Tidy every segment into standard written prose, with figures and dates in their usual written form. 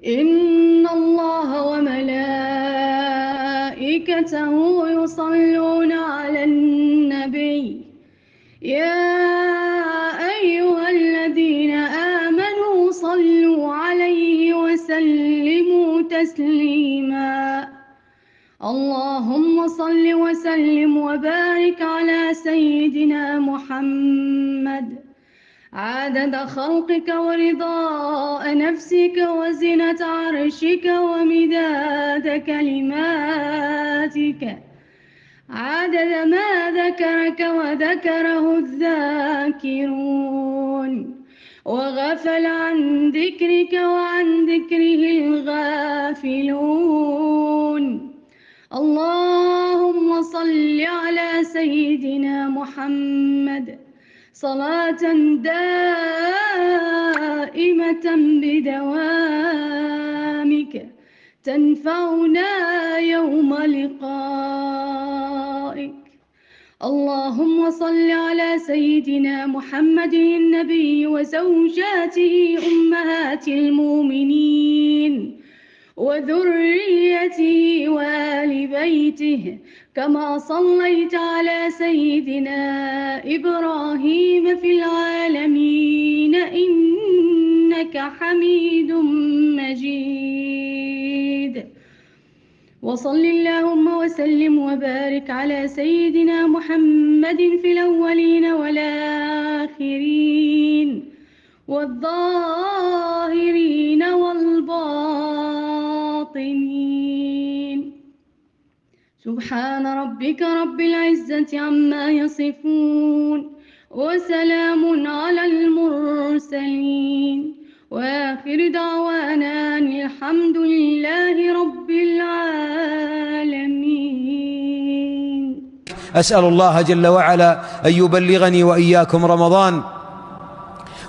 إن الله وملائكته يصلون على النبي يا أيها الذين آمنوا صلوا عليه وسلموا تسليما. اللهم صل وسلم وبارك على سيدنا محمد عدد خلقك ورضاء نفسك وزنة عرشك ومداد كلماتك، عدد ما ذكرك وذكره الذاكرون وغفل عن ذكرك وعن ذكره الغافلون. اللهم صل على سيدنا محمد صلاة دائمة بدوامك تنفعنا يوم لقائك. اللهم صل على سيدنا محمد النبي وزوجاته أمهات المؤمنين وذريته وآل بيته، كما صليت على سيدنا إبراهيم في العالمين إنك حميد مجيد. وصل اللهم وسلم وبارك على سيدنا محمد في الأولين والآخرين والظاهرين والباطنين. سبحان ربك رب العزة عما يصفون وسلام على المرسلين وآخر دعوانا أن الحمد لله رب العالمين. أسأل الله جل وعلا أن يبلغني وإياكم رمضان،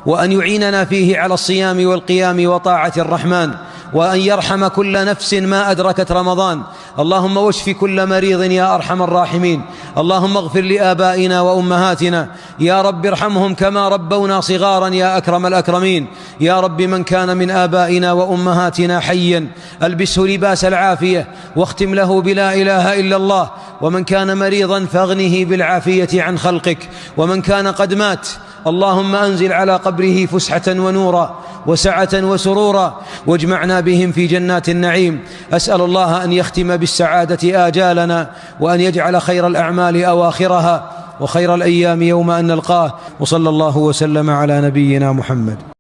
وأن يعيننا فيه على الصيام والقيام وطاعة الرحمن، وأن يرحم كل نفس ما أدركت رمضان. اللهم واشف كل مريض يا أرحم الراحمين. اللهم اغفر لآبائنا وأمهاتنا يا رب، ارحمهم كما ربونا صغارا يا أكرم الأكرمين. يا رب من كان من آبائنا وأمهاتنا حيا ألبسه لباس العافية واختم له بلا إله إلا الله، ومن كان مريضا فاغنه بالعافية عن خلقك، ومن كان قد مات اللهم أنزل على قبره فسحة ونورا وسعة وسرورا، واجمعنا بهم في جنات النعيم. أسأل الله أن يختم بالسعادة آجالنا، وأن يجعل خير الأعمال أواخرها، وخير الأيام يوم أن نلقاه. وصلى الله وسلم على نبينا محمد.